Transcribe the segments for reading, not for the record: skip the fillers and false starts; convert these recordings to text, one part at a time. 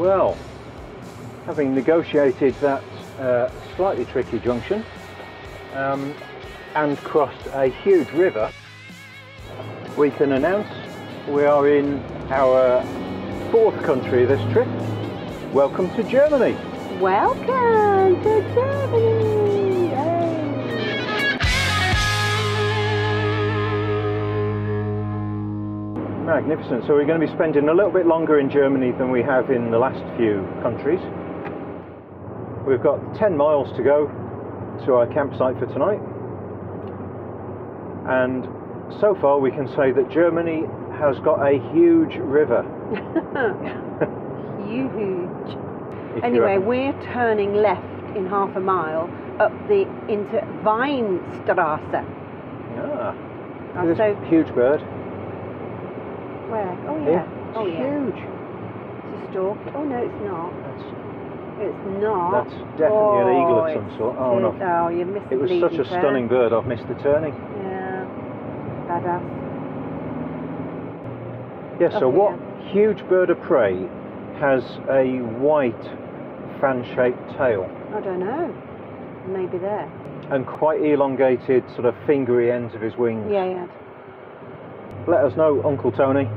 Well, having negotiated that slightly tricky junction and crossed a huge river, we can announce we are in our 4th country this trip. Welcome to Germany. Welcome to Germany. Yay. Magnificent. So we're going to be spending a little bit longer in Germany than we have in the last few countries. We've got 10 miles to go to our campsite for tonight, and so far we can say that Germany has got a huge river. Huge. Anyway, we're turning left in half a mile up into Weinstraße. Ah, Oh, this huge bird. Where? Oh yeah. Here. Oh It's yeah. huge. It's a stork. Oh no, it's not. It's not. That's definitely an eagle of some sort. Oh no. Oh, you're missing. It was such a stunning bird, I've missed the turning. Yeah. Badass. Yes, so Oh, what huge bird of prey has a white fan-shaped tail? I don't know. Maybe there. And quite elongated, sort of fingery ends of his wings. Yeah, yeah. Let us know, Uncle Tony.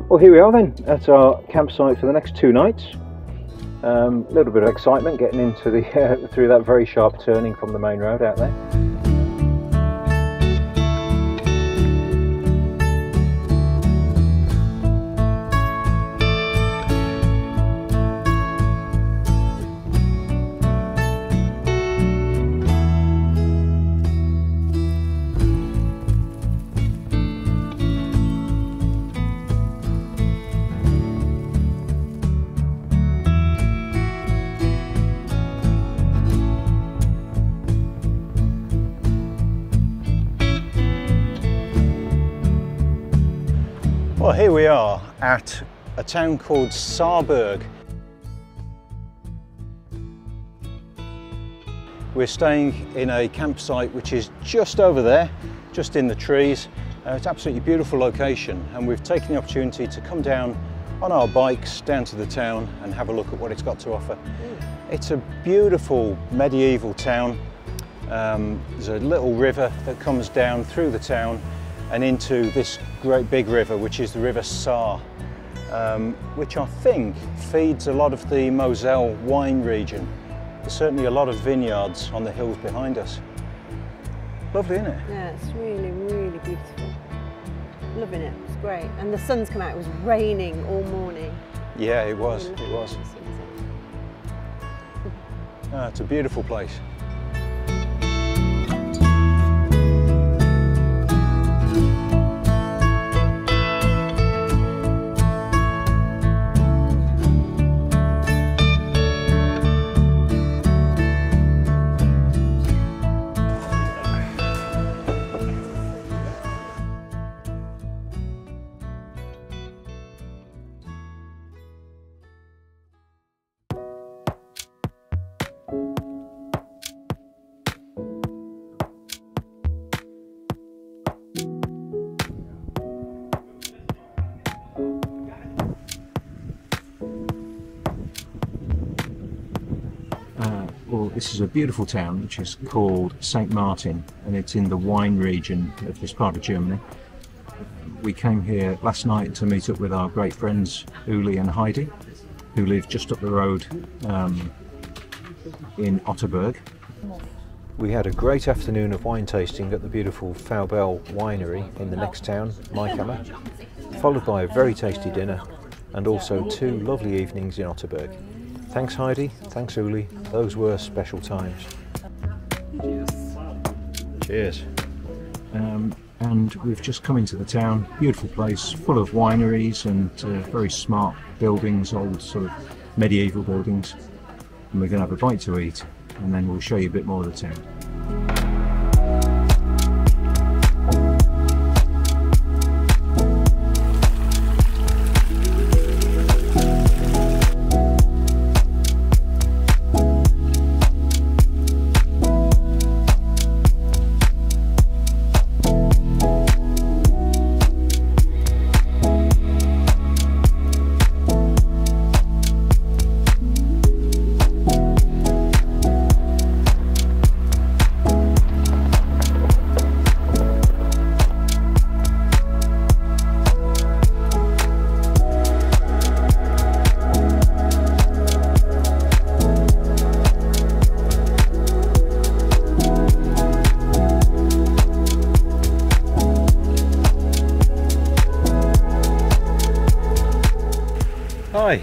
Well, here we are then at our campsite for the next 2 nights. A little bit of excitement getting into the through that very sharp turning from the main road out there. Well, here we are at a town called Saarburg. We're staying in a campsite which is just over there, just in the trees. It's an absolutely beautiful location, and we've taken the opportunity to come down on our bikes down to the town and have a look at what it's got to offer. It's a beautiful medieval town. There's a little river that comes down through the town and into this great big river, which is the River Saar, which I think feeds a lot of the Moselle wine region. There's certainly a lot of vineyards on the hills behind us. Lovely, isn't it? Yeah, it's really, really beautiful. Loving it. It's great. And the sun's come out. It was raining all morning. Yeah, it was. It was. It's a beautiful place. Well, this is a beautiful town which is called St. Martin, and it's in the wine region of this part of Germany. We came here last night to meet up with our great friends Uli and Heidi, who live just up the road in Otterberg. We had a great afternoon of wine tasting at the beautiful Faubel winery in the next town, Maikammer, followed by a very tasty dinner and also 2 lovely evenings in Otterberg. Thanks Heidi, thanks Uli, those were special times. Cheers. And we've just come into the town, beautiful place, full of wineries and very smart buildings, old sort of medieval buildings. And we're going to have a bite to eat and then we'll show you a bit more of the town. Hi.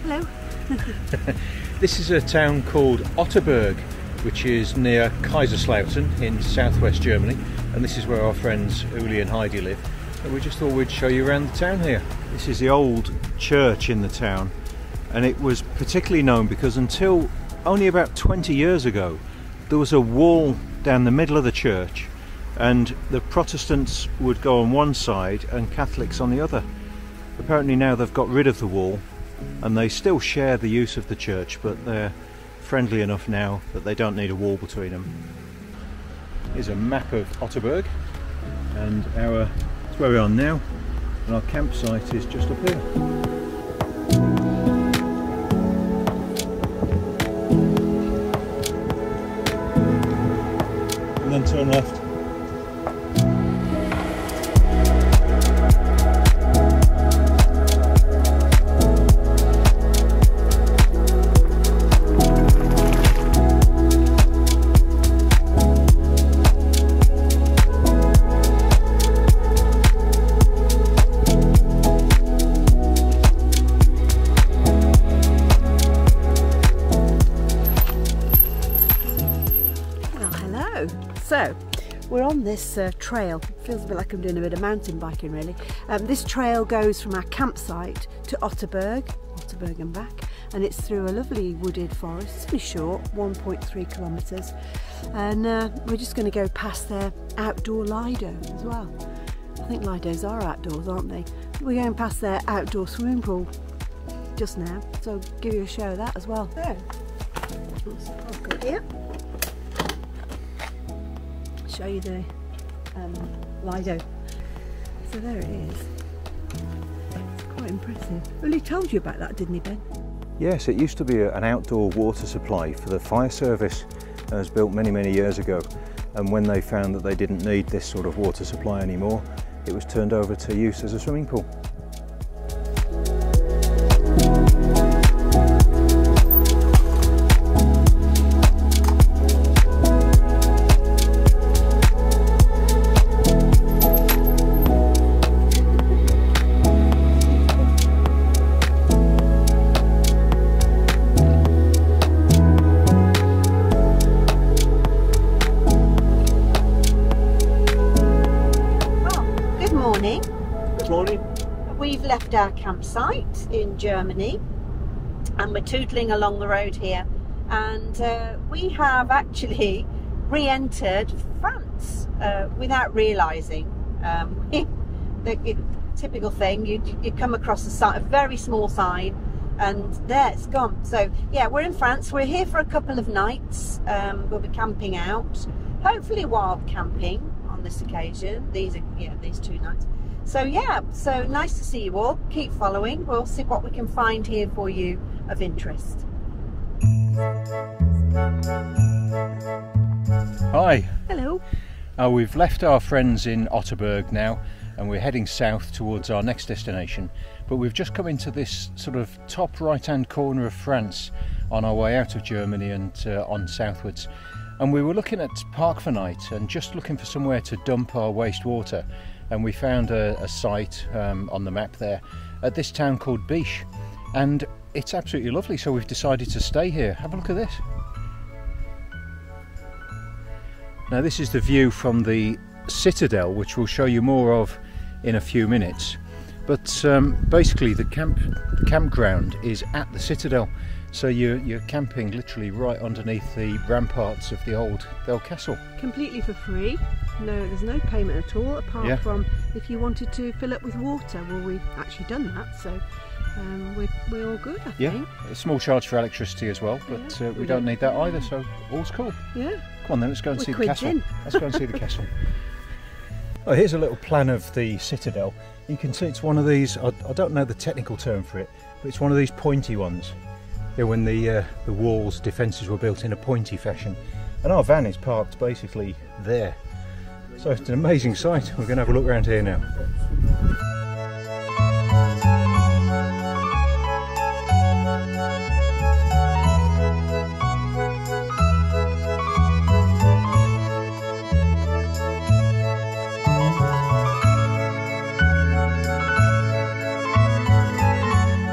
Hello. This is a town called Otterberg, which is near Kaiserslautern in southwest Germany, and this is where our friends Uli and Heidi live. And we just thought we'd show you around the town here. This is the old church in the town, and it was particularly known because until only about 20 years ago there was a wall down the middle of the church, and the Protestants would go on one side and Catholics on the other. Apparently now they've got rid of the wall and they still share the use of the church, but they're friendly enough now that they don't need a wall between them. Here's a map of Otterberg, and that's where we are now, and our campsite is just up here. And then turn left. So we're on this trail. It feels a bit like I'm doing a bit of mountain biking really. This trail goes from our campsite to Otterberg and back, and it's through a lovely wooded forest. It's pretty short, 1.3 kilometres, and we're just going to go past their outdoor Lido as well. I think Lidos are outdoors, aren't they? We're going past their outdoor swimming pool just now, so I'll give you a show of that as well. So, I'll go here. Show you the Lido. So there it is. It's quite impressive. Well, he told you about that, didn't he, Ben? Yes, it used to be an outdoor water supply for the fire service. It was built many years ago, and when they found that they didn't need this sort of water supply anymore, it was turned over to use as a swimming pool. We've left our campsite in Germany and we're tootling along the road here, and we have actually re-entered France without realising. The typical thing, you come across a very small sign and there it's gone. So yeah, we're in France. We're here for a couple of nights. We'll be camping out, hopefully wild camping on this occasion. These 2 nights. So yeah, so nice to see you all. Keep following. We'll see what we can find here for you of interest. Hi. Hello. We've left our friends in Otterberg now, and we're heading south towards our next destination, but we've just come into this sort of top right hand corner of France on our way out of Germany and on southwards, and we were looking at Park for Night and just looking for somewhere to dump our wastewater, and we found a site on the map there at this town called Bitche, and it's absolutely lovely, so we've decided to stay here. Have a look at this. Now this is the view from the Citadel, which we'll show you more of in a few minutes, but basically the campground is at the Citadel, so you're camping literally right underneath the ramparts of the old castle. Completely for free. No, there's no payment at all, apart from if you wanted to fill up with water. Well, we've actually done that, so we're all good, I think. A small charge for electricity as well, but we don't need that either, so all's cool. Yeah. Come on then, let's go and see the castle. Let's go and see the castle. Oh, here's a little plan of the Citadel. You can see it's one of these, I don't know the technical term for it, but it's one of these pointy ones. Yeah, when the walls, defences were built in a pointy fashion. And our van is parked basically there. So it's an amazing sight. We're going to have a look around here now.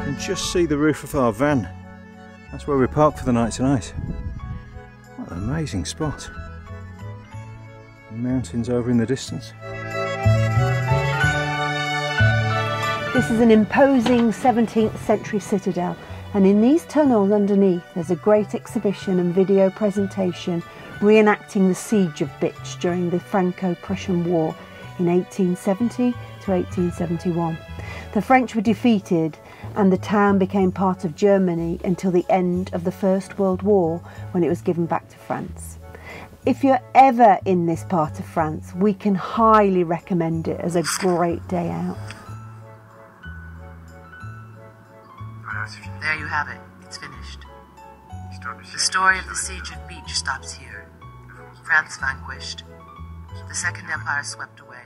You can just see the roof of our van. That's where we're parked for the night tonight. What an amazing spot. Mountains over in the distance. This is an imposing 17th century citadel, and in these tunnels underneath there's a great exhibition and video presentation reenacting the siege of Bitche during the Franco-Prussian War in 1870 to 1871. The French were defeated and the town became part of Germany until the end of the First World War, when it was given back to France. If you're ever in this part of France, we can highly recommend it as a great day out. There you have it. It's finished. The story of the siege of Bitche stops here. France vanquished. The Second Empire swept away.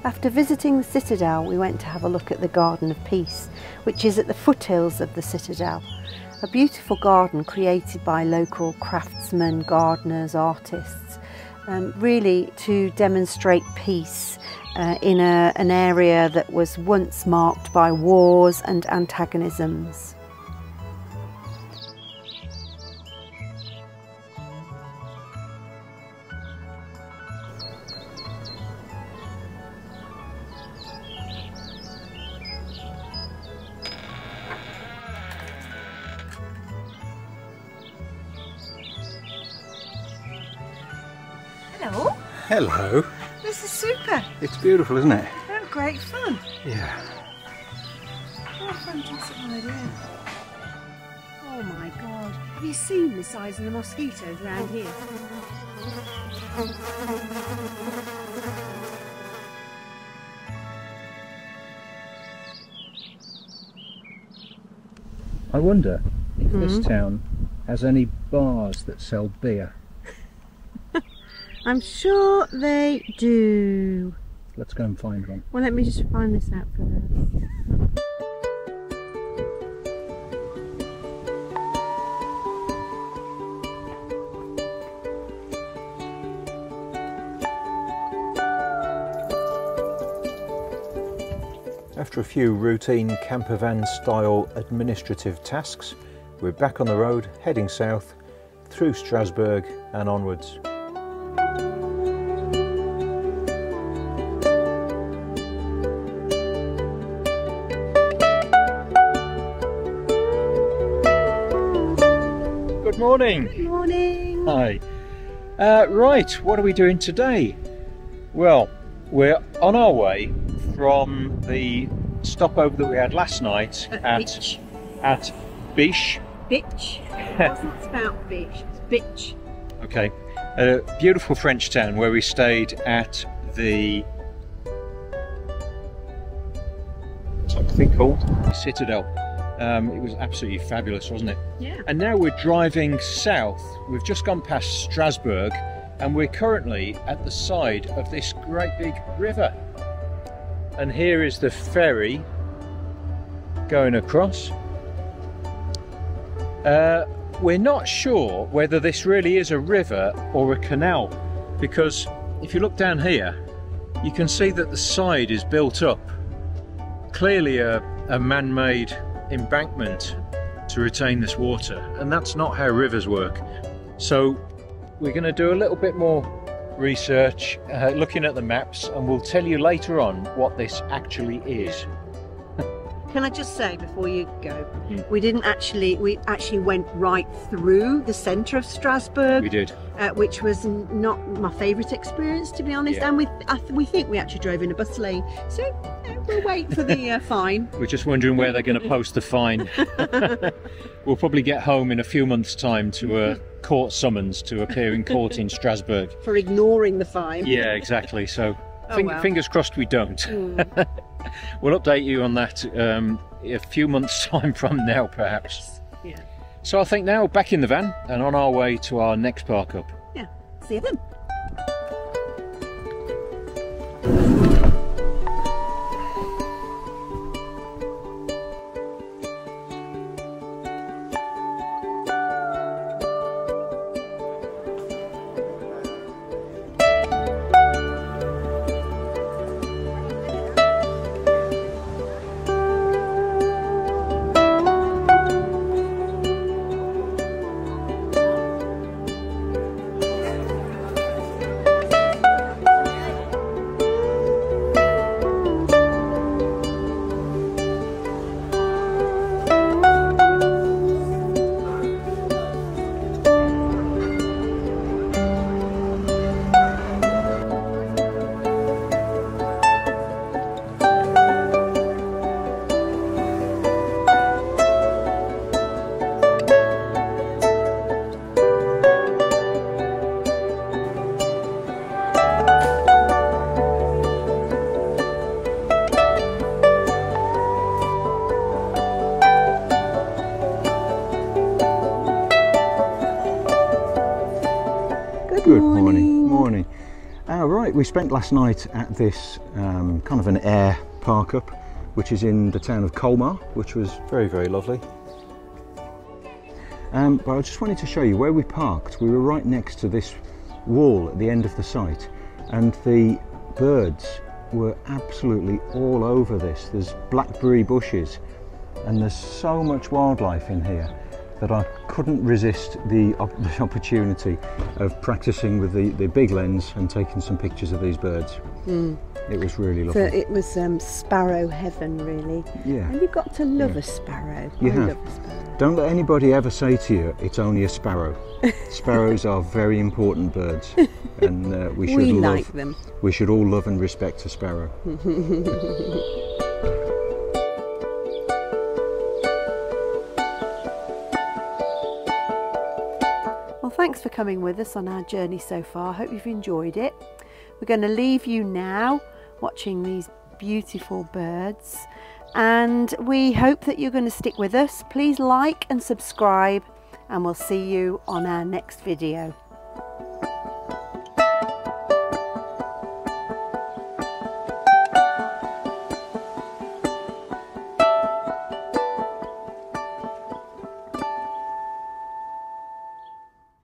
After visiting the Citadel, we went to have a look at the Garden of Peace, which is at the foothills of the Citadel. A beautiful garden created by local craftsmen, gardeners, artists, really to demonstrate peace in an area that was once marked by wars and antagonisms. Hello. Hello. This is super. It's beautiful, isn't it? Oh, great fun. Yeah. What a fantastic idea. Oh my God. Have you seen the size of the mosquitos around here? I wonder if this town has any bars that sell beer. I'm sure they do. Let's go and find one. Well, let me just find this out first. After a few routine camper van style administrative tasks, we're back on the road, heading south, through Strasbourg and onwards. Good morning. Good morning. Hi. Right, what are we doing today? Well, we're on our way from the stopover that we had last night at Bitche. Bitche. It wasn't spelled Bitche, it's Bitche. Okay, a beautiful French town where we stayed at the, what's that thing called? Citadel. It was absolutely fabulous, wasn't it? Yeah. And now we're driving south. We've just gone past Strasbourg and we're currently at the side of this great big river. And here is the ferry going across. We're not sure whether this really is a river or a canal, because if you look down here, you can see that the side is built up. Clearly a man-made embankment to retain this water, and that's not how rivers work. So we're going to do a little bit more research, looking at the maps, and we'll tell you later on what this actually is. Can I just say before you go, we actually went right through the centre of Strasbourg. We did. Which was not my favourite experience, to be honest. Yeah. And we think we actually drove in a bus lane. So we'll wait for the fine. We're just wondering where they're going to post the fine. We'll probably get home in a few months' time to a court summons to appear in court in Strasbourg. For ignoring the fine. Yeah, exactly. So well. Fingers crossed we don't. We'll update you on that a few months' time from now, perhaps. Yeah. So I think now back in the van and on our way to our next park up. Yeah. See you then. Good morning. Right, we spent last night at this kind of an air park up, which is in the town of Colmar, which was very, very lovely. But I just wanted to show you where we parked. We were right next to this wall at the end of the site, and the birds were absolutely all over this. There's blackberry bushes, and there's so much wildlife in here that I couldn't resist the opportunity of practicing with the big lens and taking some pictures of these birds. It was really lovely. So it was sparrow heaven, really. Yeah. And you've got to love a sparrow. You have. Love a sparrow. Don't let anybody ever say to you it's only a sparrow. Sparrows are very important birds, and we should all love and respect a sparrow. Well, thanks for coming with us on our journey so far. Hope you've enjoyed it. We're going to leave you now watching these beautiful birds, and we hope that you're going to stick with us. Please like and subscribe, and we'll see you on our next video.